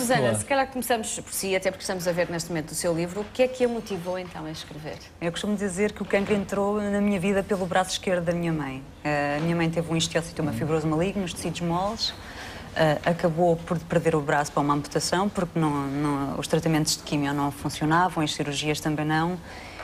Susana, se calhar começamos por si, até porque estamos a ver neste momento o seu livro. O que é que a motivou então a escrever? Eu costumo dizer que o cancro entrou na minha vida pelo braço esquerdo da minha mãe. A minha mãe teve um histiocitoma fibroso maligno nos tecidos moles. Acabou por perder o braço para uma amputação, porque os tratamentos de quimio não funcionavam, as cirurgias também não.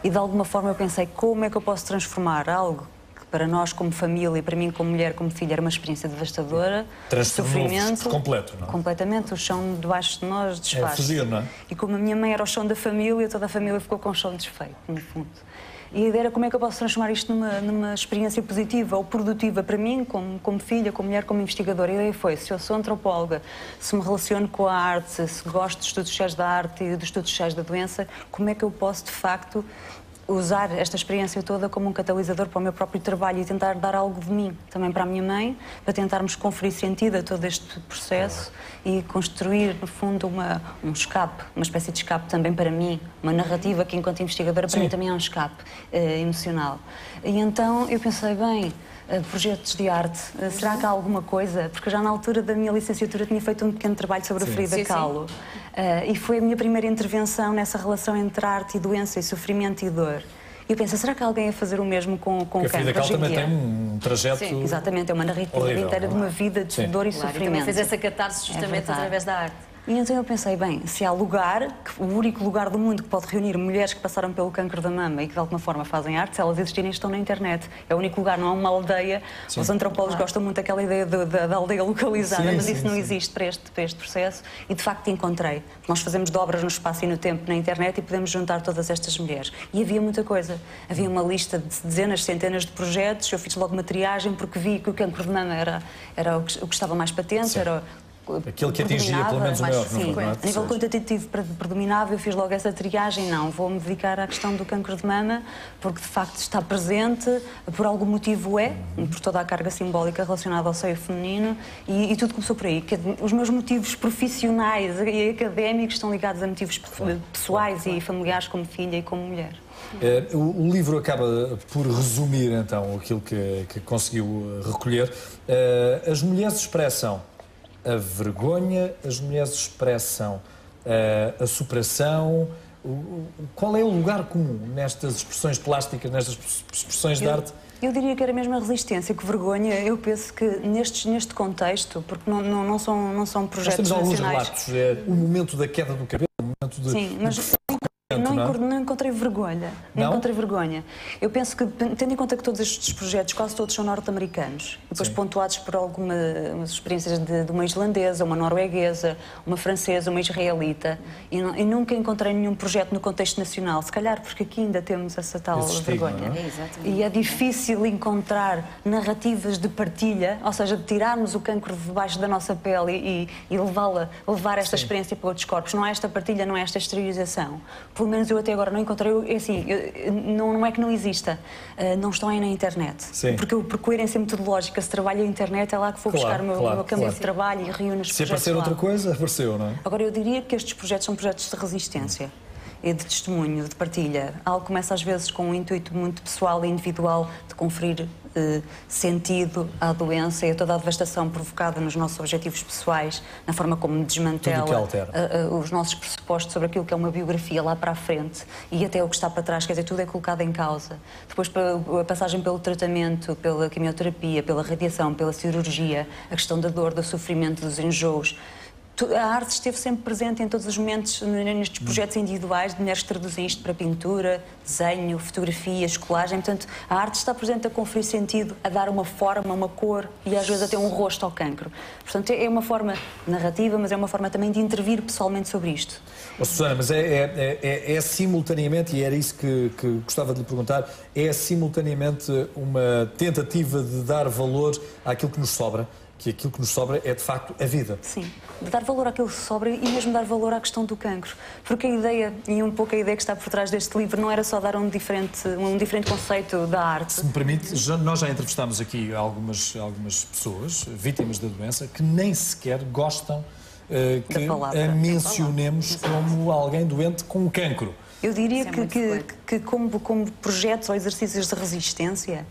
E de alguma forma eu pensei, como é que eu posso transformar algo que para nós como família e para mim como mulher, como filha, era uma experiência devastadora, sofrimento por completo, não é? Completamente, o chão debaixo de nós desfaz. Não é? E como a minha mãe era o chão da família, toda a família ficou com o chão desfeito, no fundo. E a ideia era como é que eu posso transformar isto numa experiência positiva ou produtiva para mim, como filha, como mulher, como investigadora. A ideia foi, se eu sou antropóloga, se me relaciono com a arte, se gosto dos estudos sociais da arte e dos estudos sociais da doença, como é que eu posso, de facto, usar esta experiência toda como um catalisador para o meu próprio trabalho e tentar dar algo de mim, também para a minha mãe, para tentarmos conferir sentido a todo este processo e construir, no fundo, um escape, uma espécie de escape também para mim, uma narrativa que, enquanto investigadora, para mim também é um escape emocional. E então eu pensei, bem, projetos de arte, será que há alguma coisa? Porque já na altura da minha licenciatura tinha feito um pequeno trabalho sobre a Frida Kahlo. E foi a minha primeira intervenção nessa relação entre arte e doença e sofrimento e dor. E eu pensei, será que alguém ia fazer o mesmo com o cancro? A Frida Kahlo também tem um trajeto... Sim, exatamente, é uma narrativa inteira de uma vida de dor e sofrimento. Também fez essa catarse justamente através da arte. E então eu pensei, bem, se há lugar, o único lugar do mundo que pode reunir mulheres que passaram pelo cancro da mama e que de alguma forma fazem arte, se elas existirem, estão na internet. É o único lugar, não há uma aldeia. Os antropólogos gostam muito daquela ideia da aldeia localizada, mas isso não existe para este processo. E de facto encontrei. Nós fazemos dobras no espaço e no tempo na internet e podemos juntar todas estas mulheres. E havia muita coisa. Havia uma lista de dezenas, centenas de projetos. Eu fiz logo uma triagem porque vi que o cancro de mama era o que estava mais patente, era aquele que atingia pelo menos o maior número, não é? A nível quantitativo predominava, eu fiz logo essa triagem, não, vou-me dedicar à questão do cancro de mama, porque de facto está presente, por algum motivo por toda a carga simbólica relacionada ao seio feminino, e tudo começou por aí. Os meus motivos profissionais e académicos estão ligados a motivos pessoais e familiares como filha e como mulher. O livro acaba por resumir então aquilo que conseguiu recolher. As mulheres expressam a vergonha, as mulheres expressam a superação. Qual é o lugar comum nestas expressões plásticas, nestas expressões de arte? Eu diria que era mesmo a resistência, que vergonha. Eu penso que neste contexto, porque não são projetos nacionais... Nós temos alguns relatos, o momento da queda do cabelo, o momento de... Sim, mas... Não encontrei vergonha. Não encontrei vergonha. Eu penso que, tendo em conta que todos estes projetos, quase todos são norte-americanos, depois pontuados por algumas experiências de uma islandesa, uma norueguesa, uma francesa, uma israelita, e nunca encontrei nenhum projeto no contexto nacional, se calhar porque aqui ainda temos essa tal vergonha. E é difícil encontrar narrativas de partilha, ou seja, de tirarmos o cancro de debaixo da nossa pele e levar esta experiência para outros corpos. Não há esta partilha, não há esta exteriorização. Pelo menos eu até agora não encontrei, não é que não exista, não estão aí na internet. Porque por coerência metodológica, se trabalho a internet, é lá que vou buscar o meu campo de trabalho e reúno os projetos. Se aparecer outra coisa, apareceu, não é? Agora, eu diria que estes projetos são projetos de resistência e de testemunho, de partilha. Algo começa às vezes com um intuito muito pessoal e individual de conferir sentido à doença e a toda a devastação provocada nos nossos objetivos pessoais, na forma como desmantela os nossos pressupostos sobre aquilo que é uma biografia lá para a frente e até o que está para trás, quer dizer, tudo é colocado em causa. Depois a passagem pelo tratamento, pela quimioterapia, pela radiação, pela cirurgia, a questão da dor, do sofrimento, dos enjoos. A arte esteve sempre presente em todos os momentos nestes projetos individuais de mulheres que traduzem isto para pintura, desenho, fotografias, colagem. Portanto, a arte está presente a conferir sentido, a dar uma forma, uma cor e às vezes até um rosto ao cancro. Portanto, é uma forma narrativa, mas é uma forma também de intervir pessoalmente sobre isto. Susana, mas é simultaneamente, e era isso que gostava de lhe perguntar, é simultaneamente uma tentativa de dar valor àquilo que nos sobra? Que aquilo que nos sobra é, de facto, a vida. Sim, de dar valor àquilo que sobra e mesmo dar valor à questão do cancro. Porque a ideia, e um pouco a ideia que está por trás deste livro, não era só dar um diferente conceito da arte. Se me permite, nós já entrevistámos aqui algumas pessoas, vítimas da doença, que nem sequer gostam que a mencionemos como alguém doente com cancro. Eu diria que como projetos ou exercícios de resistência,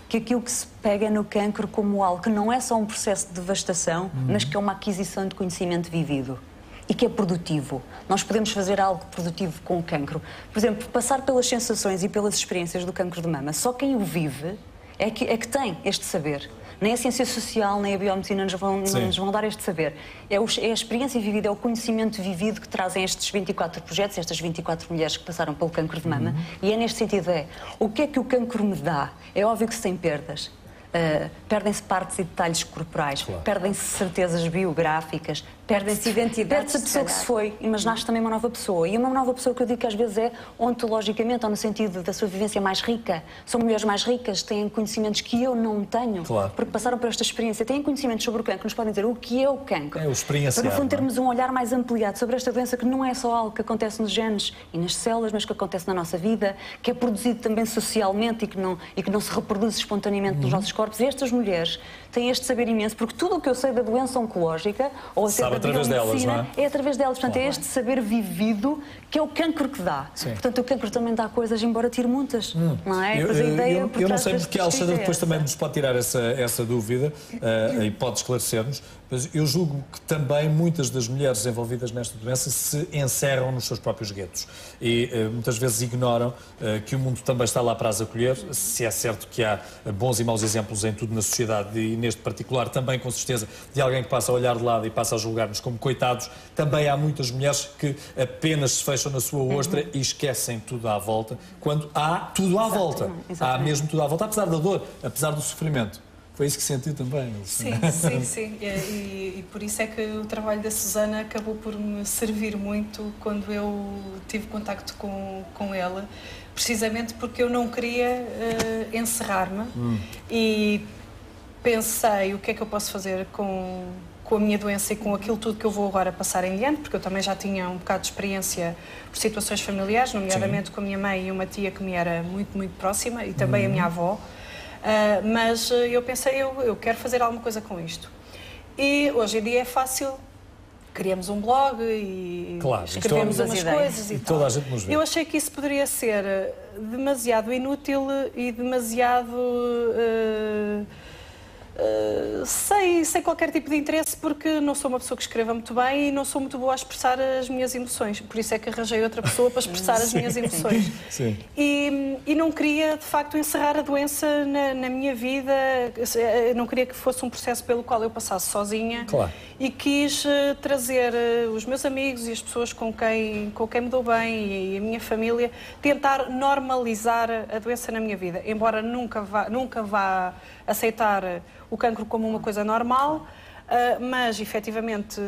que aquilo que se pega no cancro como algo que não é só um processo de devastação, mas que é uma aquisição de conhecimento vivido. e que é produtivo. Nós podemos fazer algo produtivo com o cancro. Por exemplo, passar pelas sensações e pelas experiências do cancro de mama. Só quem o vive é que tem este saber. Nem a ciência social, nem a biomedicina nos vão dar este saber. É a experiência vivida, é o conhecimento vivido que trazem estes 24 projetos, estas 24 mulheres que passaram pelo cancro de mama. E é neste sentido, o que é que o cancro me dá? É óbvio que se tem perdas. Perdem-se partes e detalhes corporais, perdem-se certezas biográficas, perde-se identidade, perde-se a pessoa que se foi, mas nasce também uma nova pessoa. E uma nova pessoa que eu digo que às vezes é ontologicamente, ou no sentido da sua vivência mais rica. São mulheres mais ricas, têm conhecimentos que eu não tenho, porque passaram por esta experiência, têm conhecimentos sobre o cancro, nos podem dizer o que é o cancro. É o experienciar. Para, no fundo, termos um olhar mais ampliado sobre esta doença que não é só algo que acontece nos genes e nas células, mas que acontece na nossa vida, que é produzido também socialmente e que não se reproduz espontaneamente nos nossos corpos. E estas mulheres têm este saber imenso, porque tudo o que eu sei da doença oncológica, ou até através delas, não é através delas. Portanto, é este saber vivido que é o cancro que dá. Sim. Portanto, o cancro também dá coisas, embora tire muitas. Não é? Eu não sei porque a Alexandra depois também nos pode tirar essa dúvida e pode esclarecer-nos, mas eu julgo que também muitas das mulheres envolvidas nesta doença se encerram nos seus próprios guetos e muitas vezes ignoram que o mundo também está lá para as acolher. Se é certo que há bons e maus exemplos em tudo na sociedade e neste particular também, com certeza, de alguém que passa a olhar de lado e passa a julgar-nos como coitados, também há muitas mulheres que apenas se fecham na sua ostra e esquecem tudo à volta, quando há tudo à volta. Há mesmo tudo à volta, apesar da dor, apesar do sofrimento. Foi isso que sentiu também? Sim. E por isso é que o trabalho da Susana acabou por me servir muito quando eu tive contacto com ela, precisamente porque eu não queria encerrar-me e pensei o que é que eu posso fazer com a minha doença e com aquilo tudo que eu vou agora passar em diante, porque eu também já tinha um bocado de experiência por situações familiares, nomeadamente com a minha mãe e uma tia que me era muito, muito próxima e também a minha avó. Mas eu pensei, eu quero fazer alguma coisa com isto. E hoje em dia é fácil, criamos um blog e escrevemos umas coisas e tal. Toda a gente nos vê. Eu achei que isso poderia ser demasiado inútil e demasiado sem qualquer tipo de interesse, porque não sou uma pessoa que escreva muito bem e não sou muito boa a expressar as minhas emoções. Por isso é que arranjei outra pessoa para expressar as minhas emoções. E não queria, de facto, encerrar a doença na minha vida. Não queria que fosse um processo pelo qual eu passasse sozinha. E quis trazer os meus amigos e as pessoas com quem me dou bem e a minha família, tentar normalizar a doença na minha vida. Embora nunca vá aceitar o cancro como uma coisa normal, mas efetivamente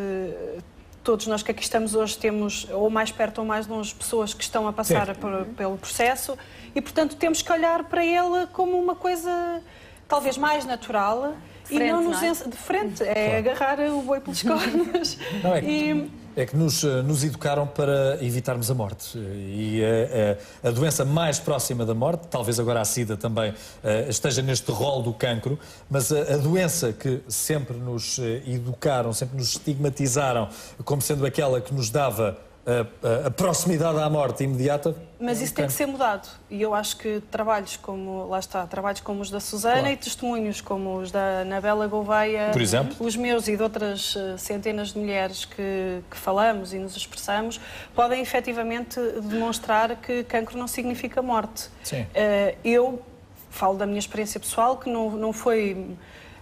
todos nós que aqui estamos hoje temos, ou mais perto ou mais longe, pessoas que estão a passar pelo processo e, portanto, temos que olhar para ele como uma coisa talvez mais natural e não nos de frente, agarrar o boi pelos cornos. É que nos educaram para evitarmos a morte e a doença mais próxima da morte, talvez agora a SIDA também esteja neste rol do cancro, mas a doença que sempre nos educaram, sempre nos estigmatizaram como sendo aquela que nos dava a proximidade à morte imediata. Mas isso tem que ser mudado e eu acho que trabalhos como, trabalhos como os da Susana e testemunhos como os da Anabela Gouveia, por exemplo, os meus e de outras centenas de mulheres que falamos e nos expressamos, podem efetivamente demonstrar que cancro não significa morte. Eu falo da minha experiência pessoal, que não foi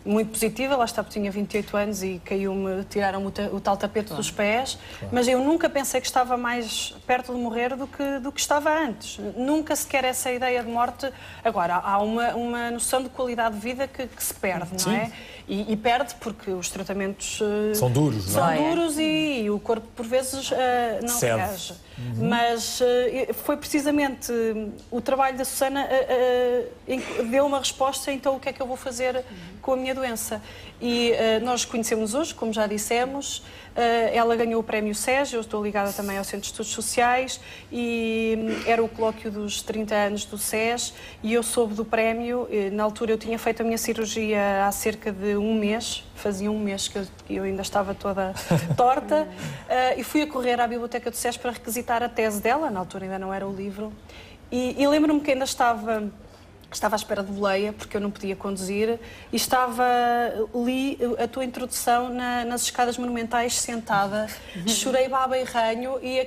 muito positiva, lá está, porque tinha 28 anos e tiraram-me o tal tapete dos pés, mas eu nunca pensei que estava mais perto de morrer do que estava antes. Nunca sequer essa ideia de morte. Agora, há uma noção de qualidade de vida que se perde, não é? E perde porque os tratamentos são duros, não é? São duros e o corpo, por vezes, não reage. Mas foi precisamente o trabalho da Susana deu uma resposta, então o que é que eu vou fazer com a minha doença? E nós conhecemos hoje, como já dissemos, ela ganhou o prémio SES, eu estou ligada também ao Centro de Estudos Sociais e era o colóquio dos 30 anos do SES e eu soube do prémio. Na altura eu tinha feito a minha cirurgia há cerca de um mês, fazia um mês que eu ainda estava toda torta e fui a correr à Biblioteca do SES para requisitar a tese dela, na altura ainda não era o livro, e lembro-me que ainda estava Estava à espera de boleia, porque eu não podia conduzir, e li a tua introdução nas escadas monumentais, sentada, chorei baba e ranho, e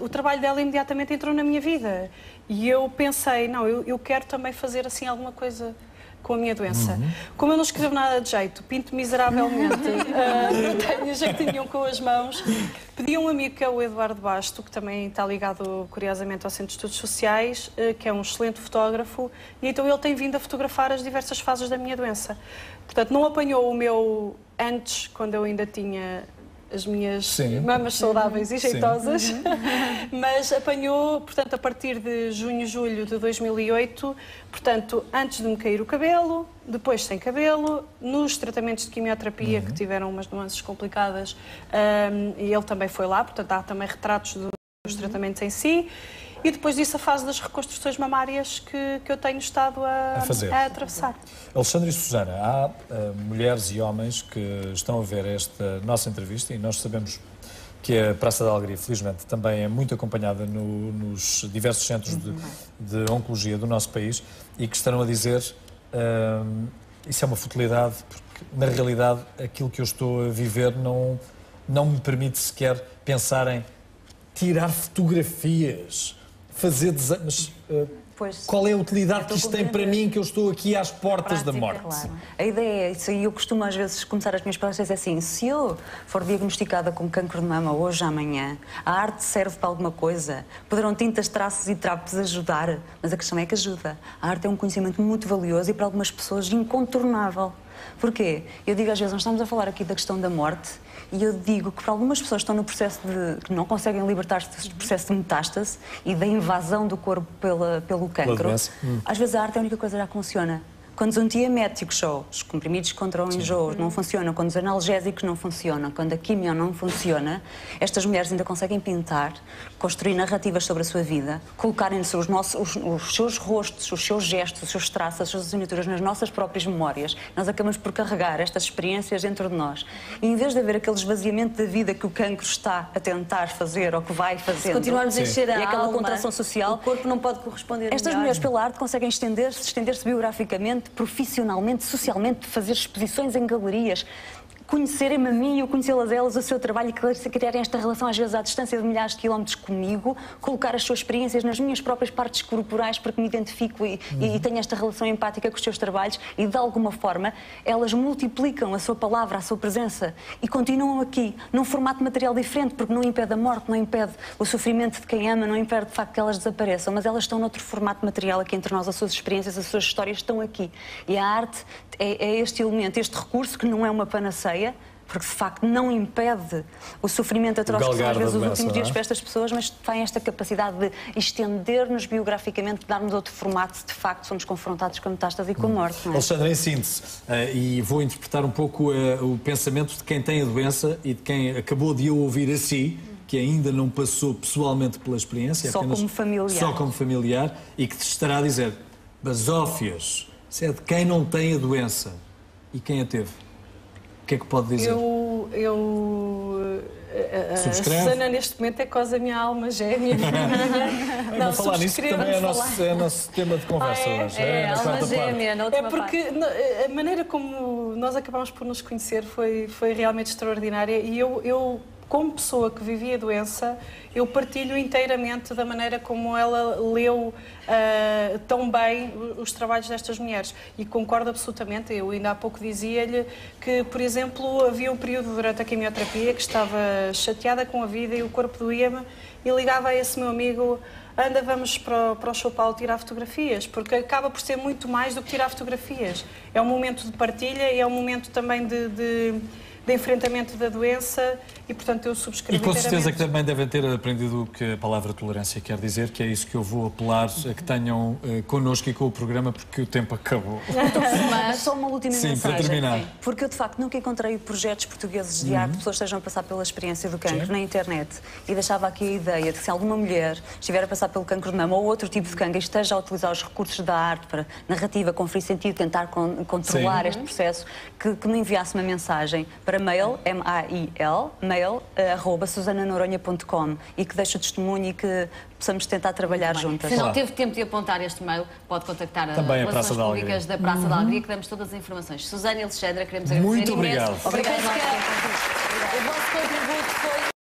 o trabalho dela imediatamente entrou na minha vida. E eu pensei, não, eu quero também fazer assim alguma coisa com a minha doença. Como eu não escrevo nada de jeito, pinto miseravelmente, não tenho jeito nenhum com as mãos, pedi a um amigo que é o Eduardo Basto, que também está ligado, curiosamente, ao Centro de Estudos Sociais, que é um excelente fotógrafo, e então ele tem vindo a fotografar as diversas fases da minha doença. Portanto, não apanhou o meu antes, quando eu ainda tinha as minhas mamas saudáveis e jeitosas, mas apanhou, portanto, a partir de junho, julho de 2008, portanto, antes de me cair o cabelo, depois sem cabelo, nos tratamentos de quimioterapia, que tiveram umas nuances complicadas, e ele também foi lá, portanto, há também retratos dos tratamentos em si. E depois disso a fase das reconstruções mamárias que eu tenho estado a atravessar. Alexandra e Susana, há mulheres e homens que estão a ver esta nossa entrevista e nós sabemos que a Praça da Alegria, felizmente, também é muito acompanhada nos diversos centros de oncologia do nosso país e que estarão a dizer isso é uma futilidade, porque na realidade aquilo que eu estou a viver não me permite sequer pensar em tirar fotografias, fazer desenhos. Qual é a utilidade que isto tem para mim, que eu estou aqui às portas da morte? Claro. A ideia é isso, e eu costumo às vezes começar as minhas palestras assim: se eu for diagnosticada com cancro de mama hoje, amanhã, a arte serve para alguma coisa? Poderão tintas, traços e trapos ajudar? Mas a questão é que ajuda. A arte é um conhecimento muito valioso e para algumas pessoas incontornável. Porquê? Eu digo às vezes, nós estamos a falar aqui da questão da morte, e eu digo que para algumas pessoas que estão no processo que não conseguem libertar-se deste processo de metástase e da invasão do corpo pelo cancro, às vezes a arte é a única coisa que já funciona. Quando os antieméticos, os comprimidos contra o enjoo, não funcionam, quando os analgésicos não funcionam, quando a quimio não funciona, estas mulheres ainda conseguem pintar, construir narrativas sobre a sua vida, colocarem-se os seus rostos, os seus gestos, os seus traços, as suas assinaturas nas nossas próprias memórias. Nós acabamos por carregar estas experiências dentro de nós. E em vez de haver aquele esvaziamento da vida que o cancro está a tentar fazer ou que vai fazer, continuarmos a encher a aquela alma, contração social, o corpo não pode corresponder. Estas mulheres pela arte conseguem estender-se biograficamente, profissionalmente, socialmente, fazer exposições em galerias, conhecerem-me a mim, eu conhecê-las elas, o seu trabalho e criarem esta relação às vezes à distância de milhares de quilómetros comigo, colocar as suas experiências nas minhas próprias partes corporais porque me identifico e tenho esta relação empática com os seus trabalhos e de alguma forma elas multiplicam a sua palavra, a sua presença e continuam aqui num formato material diferente porque não impede a morte, não impede o sofrimento de quem ama, não impede de facto que elas desapareçam, mas elas estão noutro formato material aqui entre nós, as suas experiências, as suas histórias estão aqui e a arte é este elemento, este recurso que não é uma panaceia, porque de facto não impede o sofrimento atroz que são às vezes os últimos dias para estas pessoas, mas tem esta capacidade de estender-nos biograficamente, de dar-nos outro formato se de facto somos confrontados com a metástase e com a morte. Não é? Alexandra, em síntese, e vou interpretar um pouco o pensamento de quem tem a doença e de quem acabou de a ouvir a si, que ainda não passou pessoalmente pela experiência, só como familiar. Só como familiar, e que te estará a dizer, basófias, se é de quem não tem a doença e quem a teve. O que é que pode dizer? A Susana neste momento é quase a minha alma gêmea. Não, falar nisso que também é nosso tema de conversa hoje. É alma gêmea, na última porque a maneira como nós acabámos por nos conhecer foi realmente extraordinária e eu como pessoa que vivia a doença, eu partilho inteiramente da maneira como ela leu tão bem os trabalhos destas mulheres. E concordo absolutamente. Eu ainda há pouco dizia-lhe que, por exemplo, havia um período durante a quimioterapia que estava chateada com a vida e o corpo doía-me e ligava a esse meu amigo: anda, vamos para o São Paulo tirar fotografias, porque acaba por ser muito mais do que tirar fotografias. É um momento de partilha e é um momento também de enfrentamento da doença e, portanto, eu subscrevo. E com certeza que também devem ter aprendido o que a palavra tolerância quer dizer, que é isso que eu vou apelar a que tenham connosco e com o programa, porque o tempo acabou. Mas só uma última mensagem. Para terminar. Porque eu, de facto, nunca encontrei projetos portugueses de arte, pessoas que estejam a passar pela experiência do cancro na internet. E deixava aqui a ideia de que se alguma mulher estiver a passar pelo cancro de mama ou outro tipo de cancro e esteja a utilizar os recursos da arte para narrativa, conferir sentido, tentar controlar este processo, que me enviasse uma mensagem para para mail, M-A-I-L, mail, @susananoronha.com, e que deixe o testemunho e que possamos tentar trabalhar juntas. Se não teve tempo de apontar este mail, pode contactar também as relações públicas da Praça da Alegria, que damos todas as informações. Susana e Alexandra, queremos agradecer muito obrigado. imenso. Obrigada. O vosso contributo foi